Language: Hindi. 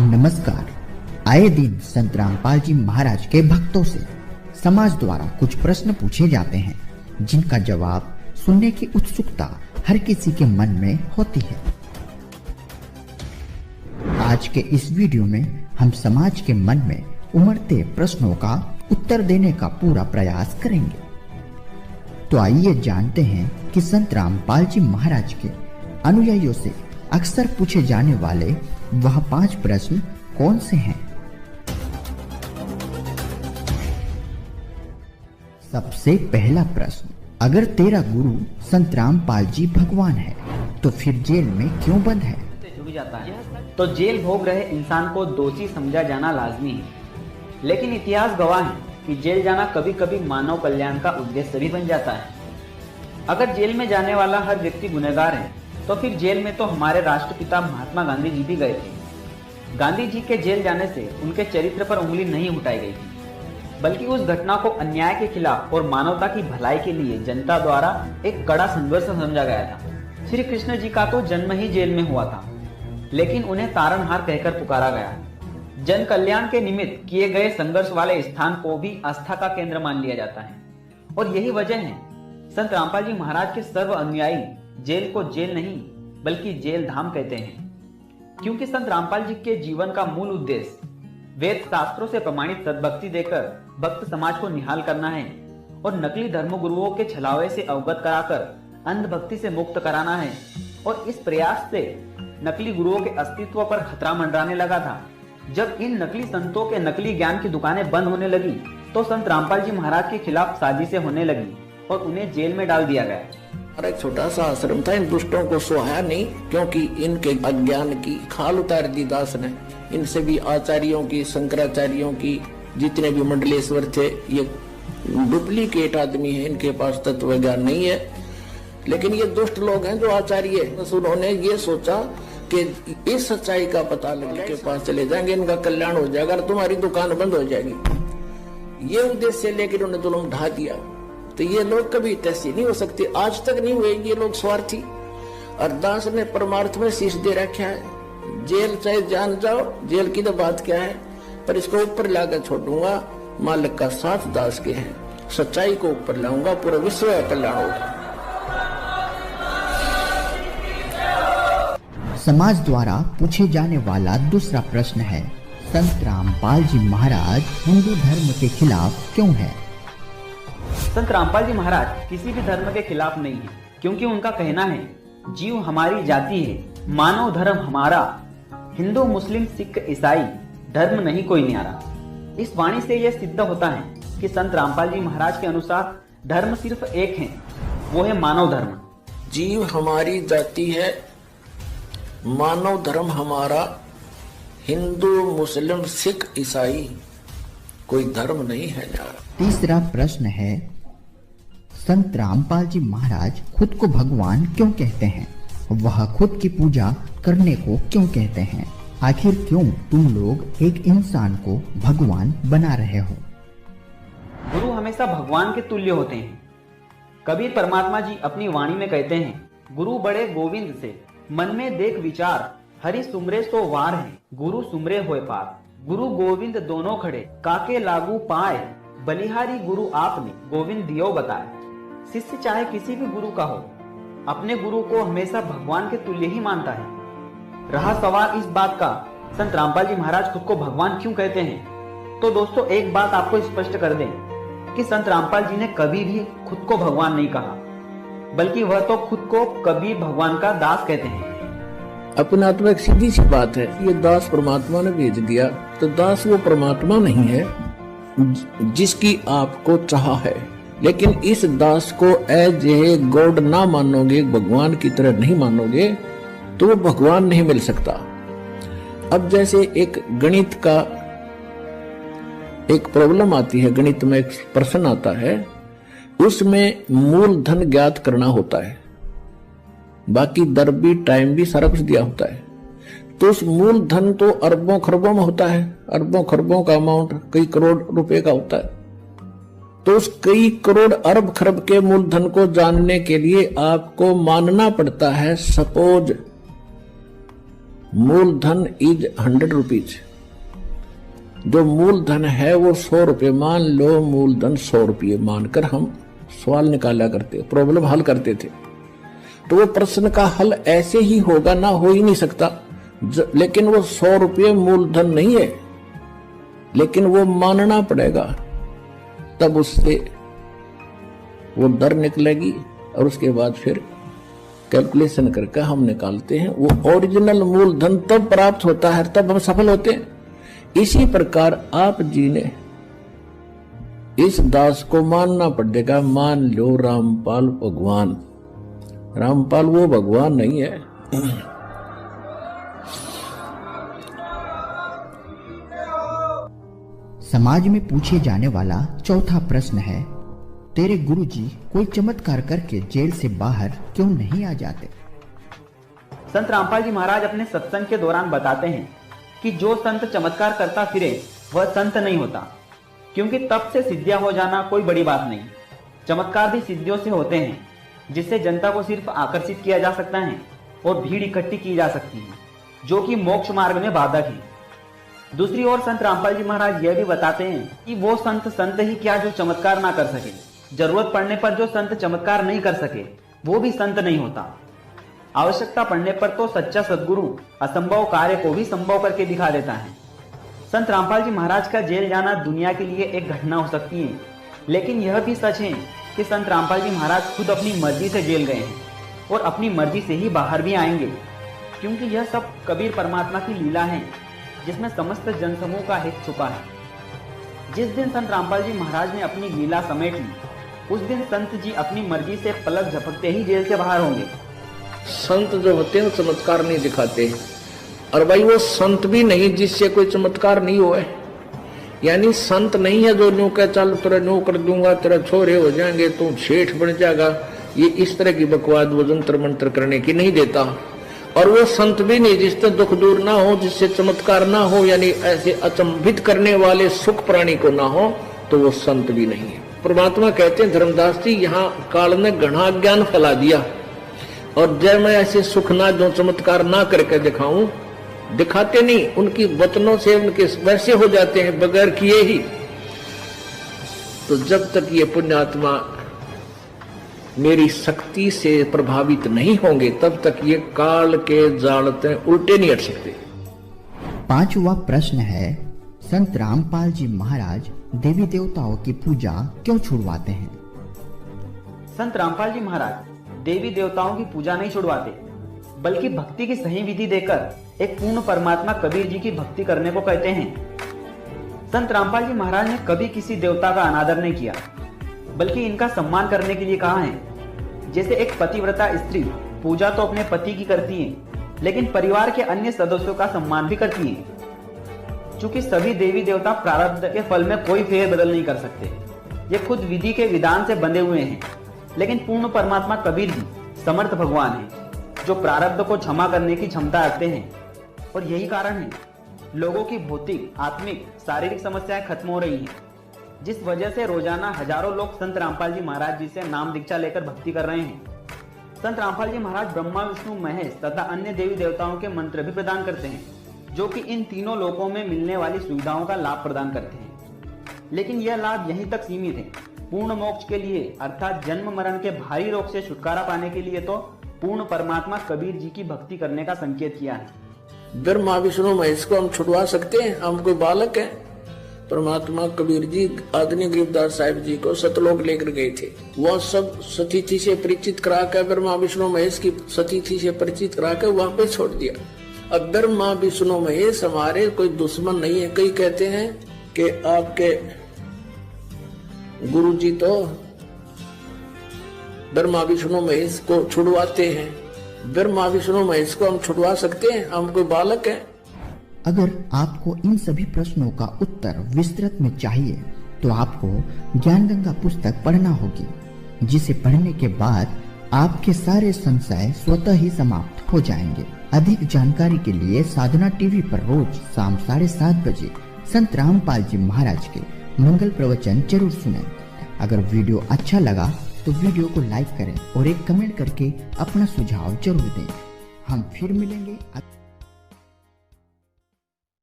नमस्कार। आए दिन संत रामपाल जी महाराज के भक्तों से समाज द्वारा कुछ प्रश्न पूछे जाते हैं जिनका जवाब सुनने की उत्सुकता हर किसी के मन में होती है। आज के इस वीडियो में हम समाज के मन में उमड़ते प्रश्नों का उत्तर देने का पूरा प्रयास करेंगे। तो आइए जानते हैं कि संत रामपाल जी महाराज के अनुयायियों से अक्सर पूछे जाने वाले वह 5 प्रश्न कौन से हैं। सबसे पहला प्रश्न, अगर तेरा गुरु संत रामपाल जी भगवान है तो फिर जेल में क्यों बंद है? झुक जाता है तो जेल भोग रहे इंसान को दोषी समझा जाना लाजमी है, लेकिन इतिहास गवाह है कि जेल जाना कभी कभी मानव कल्याण का उद्देश्य भी बन जाता है। अगर जेल में जाने वाला हर व्यक्ति गुनहगार है तो फिर जेल में तो हमारे राष्ट्रपिता महात्मा गांधी जी भी गए थे। गांधी जी के जेल जाने से उनके चरित्र पर उंगली नहीं उठाई गई थी, बल्कि उस घटना को अन्याय के खिलाफ और मानवता की भलाई के लिए जनता द्वारा एक कड़ा संघर्ष समझा गया था। श्री कृष्ण जी का तो जन्म ही जेल में हुआ था, लेकिन उन्हें तारनहार कहकर पुकारा गया। जन कल्याण के निमित्त किए गए संघर्ष वाले स्थान को भी आस्था का केंद्र मान लिया जाता है, और यही वजह है संत रामपाल जी महाराज के सर्व अनुयायी जेल को जेल नहीं बल्कि जेल धाम कहते हैं, क्योंकि संत रामपाल जी के जीवन का मूल उद्देश्य वेद शास्त्रों से प्रमाणित सद्भक्ति देकर भक्त समाज को निहाल करना है और नकली धर्म गुरुओं के छलावे से अवगत कराकर अंधभक्ति से मुक्त कराना है। और इस प्रयास से नकली गुरुओं के अस्तित्व पर खतरा मंडराने लगा था। जब इन नकली संतों के नकली ज्ञान की दुकानें बंद होने लगी तो संत रामपाल जी महाराज के खिलाफ साजिशें होने लगी और उन्हें जेल में डाल दिया गया। और एक छोटा सा आश्रम था, इन दुष्टों को सुहाया नहीं, क्योंकि इनके अज्ञान की खाल उतार दी दास ने। इनसे भी आचार्यों की, शंकराचार्यों की, जितने भी मंडलेश्वर थे, ये डुप्लीकेट आदमी है, इनके पास तत्व ज्ञान नहीं है। लेकिन ये दुष्ट लोग हैं जो आचार्य, तो उन्होंने ये सोचा कि इस सच्चाई का पता लगने के पास चले जाएंगे, इनका कल्याण हो जाएगा और तुम्हारी दुकान बंद हो जाएगी। ये उद्देश्य लेकर उन्हें जुल्म ढा दिया। तो ये लोग कभी तैसी नहीं हो सकते, आज तक नहीं हुए। ये लोग स्वार्थी। और दास ने परमार्थ में शीश दे रखा है। जेल चाहे जान जाओ, जेल की तो बात क्या है, पर इसको ऊपर लाकर छोड़ूंगा। मालिक का साथ दास के है, सच्चाई को ऊपर लाऊंगा, पूरा विश्व का कल्याण होगा। समाज द्वारा पूछे जाने वाला दूसरा प्रश्न है, संत रामपाल जी महाराज हिंदू धर्म के खिलाफ क्यों है? संत रामपाल जी महाराज किसी भी धर्म के खिलाफ नहीं है, क्योंकि उनका कहना है जीव हमारी जाति है, मानव धर्म हमारा, हिंदू मुस्लिम सिख ईसाई धर्म नहीं कोई न्यारा। इस वाणी से यह सिद्ध होता है कि संत रामपाल जी महाराज के अनुसार धर्म सिर्फ एक है, वो है मानव धर्म। जीव हमारी जाति है, मानव धर्म हमारा, हिंदू मुस्लिम सिख ईसाई कोई धर्म नहीं है न्यारा। तीसरा प्रश्न है, संत रामपाल जी महाराज खुद को भगवान क्यों कहते हैं? वह खुद की पूजा करने को क्यों कहते हैं? आखिर क्यों तुम लोग एक इंसान को भगवान बना रहे हो? गुरु हमेशा भगवान के तुल्य होते हैं। कबीर परमात्मा जी अपनी वाणी में कहते हैं, गुरु बड़े गोविंद से मन में देख विचार, हरि सुमरे सो वार है, गुरु सुमरे होए पार। गुरु गोविंद दोनों खड़े, काके लागू पाए, बलिहारी गुरु आपने, गोविंद दियो बताए। शिष्य चाहे किसी भी गुरु का हो, अपने गुरु को हमेशा भगवान के तुल्य ही मानता है। रहा सवाल इस बात का, संत रामपाल जी महाराज खुद को भगवान क्यों कहते हैं, तो दोस्तों एक बात आपको स्पष्ट कर दें कि संत रामपाल जी ने कभी भी खुद को भगवान नहीं कहा, बल्कि वह तो खुद को कभी भगवान का दास कहते हैं। अपना तो एक सीधी सी बात है, ये दास परमात्मा ने भेज दिया, तो दास वो परमात्मा नहीं है जिसकी आपको चाह है। लेकिन इस दास को एज ए गॉड ना मानोगे, भगवान की तरह नहीं मानोगे, तो वो भगवान नहीं मिल सकता। अब जैसे एक गणित का एक प्रॉब्लम आती है, गणित में एक प्रश्न आता है, उसमें मूलधन ज्ञात करना होता है, बाकी दर भी, टाइम भी, सारा कुछ दिया होता है। तो उस मूलधन तो अरबों खरबों में होता है, अरबों खरबों का अमाउंट कई करोड़ रुपए का होता है। तो उस कई करोड़ अरब खरब के मूलधन को जानने के लिए आपको मानना पड़ता है, सपोज मूलधन इज 100 रुपीज। जो मूलधन है वो 100 रुपये, मान लो मूलधन 100 रुपये मानकर हम सवाल निकाला करते, प्रॉब्लम हल करते थे। तो वो प्रश्न का हल ऐसे ही होगा, ना हो ही नहीं सकता। लेकिन वो 100 रुपये मूलधन नहीं है, लेकिन वो मानना पड़ेगा, तब उससे वो दर निकलेगी और उसके बाद फिर कैलकुलेशन करके हम निकालते हैं। वो ओरिजिनल मूलधन तब प्राप्त होता है, तब हम सफल होते हैं। इसी प्रकार आप जी ने इस दास को मानना पड़ेगा। मान लो रामपाल भगवान, रामपाल वो भगवान नहीं है। समाज में पूछे जाने वाला चौथा प्रश्न है, तेरे गुरुजी कोई चमत्कार करके जेल से बाहर क्यों नहीं आ जाते? संत रामपाल जी महाराज अपने सत्संग के दौरान बताते हैं कि जो संत चमत्कार करता फिरे वह संत नहीं होता, क्योंकि तप से सिद्धियां हो जाना कोई बड़ी बात नहीं। चमत्कार भी सिद्धियों से होते हैं, जिससे जनता को सिर्फ आकर्षित किया जा सकता है और भीड़ इकट्ठी की जा सकती है, जो कि मोक्ष मार्ग में बाधक है। दूसरी ओर संत रामपाल जी महाराज यह भी बताते हैं कि वो संत ही क्या जो चमत्कार ना कर सके। जरूरत पड़ने पर जो संत चमत्कार नहीं कर सके वो भी संत नहीं होता। आवश्यकता पड़ने पर तो सच्चा सद्गुरु असंभव कार्य को भी संभव करके दिखा देता है। संत रामपाल जी महाराज का जेल जाना दुनिया के लिए एक घटना हो सकती है, लेकिन यह भी सच है कि संत रामपाल जी महाराज खुद अपनी मर्जी से जेल गए हैं और अपनी मर्जी से ही बाहर भी आएंगे, क्योंकि यह सब कबीर परमात्मा की लीला है, जिसमें समस्त जनसमूह का हित छुपा है। जिस दिन संत रामपाल जी महाराज ने अपनी लीला समेट ली, उस दिन संत जी अपनी मर्जी से पलक झपकते ही जेल से बाहर होंगे। संत जो होते हैं चमत्कार नहीं दिखाते, और भाई वो संत भी नहीं जिससे कोई चमत्कार नहीं हुआ है। यानी संत नहीं है जो न्यू कह चल तेरा न्यू कर दूंगा, तेरा छोरे हो जाएंगे, तू सेठ बन जाएगा, ये इस तरह की बकवाद वो जंतर मंत्र करने की नहीं देता। और वो संत भी नहीं जिससे दुख दूर ना हो, जिससे चमत्कार ना हो, यानी ऐसे अचंभित करने वाले सुख प्राणी को ना हो, तो वो संत भी नहीं है। परमात्मा कहते हैं धर्मदास जी, यहाँ काल ने घना ज्ञान फैला दिया, और जब मैं ऐसे सुख ना जो चमत्कार ना करके दिखाऊं, दिखाते नहीं, उनकी वचनों से उनके वैसे हो जाते हैं बगैर किए ही। तो जब तक ये पुण्यात्मा मेरी शक्ति से प्रभावित नहीं होंगे, तब तक ये काल के जालते उल्टे नहीं हट सकते। पांचवा प्रश्न है, संत रामपाल जी महाराज देवी देवताओं की पूजा क्यों छुड़वाते हैं? संत रामपाल जी महाराज देवी देवताओं की पूजा नहीं छुड़वाते, बल्कि भक्ति की सही विधि देकर एक पूर्ण परमात्मा कबीर जी की भक्ति करने को कहते हैं। संत रामपाल जी महाराज ने कभी किसी देवता का अनादर नहीं किया, बल्कि इनका सम्मान करने के लिए कहा है। जैसे एक पतिव्रता स्त्री पूजा तो अपने पति की करती है, लेकिन परिवार के अन्य सदस्यों का सम्मान भी करती है। चूंकि सभी देवी देवता प्रारब्ध के फल में कोई फेर बदल नहीं कर सकते, ये खुद विधि के विधान से बंधे हुए हैं। लेकिन पूर्ण परमात्मा कबीर जी समर्थ भगवान हैं, जो प्रारब्ध को क्षमा करने की क्षमता रखते हैं। और यही कारण है लोगों की भौतिक, आत्मिक, शारीरिक समस्याएं खत्म हो रही हैं, जिस वजह से रोजाना हजारों लोग संत रामपाल जी महाराज जी से नाम दीक्षा लेकर भक्ति कर रहे हैं। संत रामपाल जी महाराज ब्रह्मा, विष्णु, महेश तथा अन्य देवी देवताओं के मंत्र भी प्रदान करते हैं, जो कि इन तीनों लोकों में मिलने वाली सुविधाओं का लाभ प्रदान करते हैं। लेकिन यह लाभ यहीं तक सीमित है। पूर्ण मोक्ष के लिए, अर्थात जन्म मरण के भारी रोग से छुटकारा पाने के लिए तो पूर्ण परमात्मा कबीर जी की भक्ति करने का संकेत किया है। ब्रह्मा, विष्णु, महेश को हम छुड़वा सकते हैं? हम कोई बालक हैं? परमात्मा कबीर जी आदरणीय गरीबदास साहिब जी को सतलोक लेकर गए थे। वह सब सतीथि से परिचित करा कर, ब्रह्मा, विष्णु, महेश की सतीथि से परिचित करा कर वहां पे छोड़ दिया। अब ब्रह्मा, विष्णु, महेश हमारे कोई दुश्मन नहीं है। कई कहते हैं कि आपके गुरु जी तो ब्रह्मा, विष्णु, महेश को छुड़वाते हैं। ब्रह्मा, विष्णु, महेश को हम छुड़वा सकते हैं? हम कोई बालक हैं? अगर आपको इन सभी प्रश्नों का उत्तर विस्तृत में चाहिए तो आपको ज्ञान गंगा पुस्तक पढ़ना होगी, जिसे पढ़ने के बाद आपके सारे संशय स्वतः ही समाप्त हो जाएंगे। अधिक जानकारी के लिए साधना टीवी पर रोज शाम 7:30 बजे संत रामपाल जी महाराज के मंगल प्रवचन जरूर सुनें। अगर वीडियो अच्छा लगा तो वीडियो को लाइक करें और एक कमेंट करके अपना सुझाव जरूर दें। हम फिर मिलेंगे।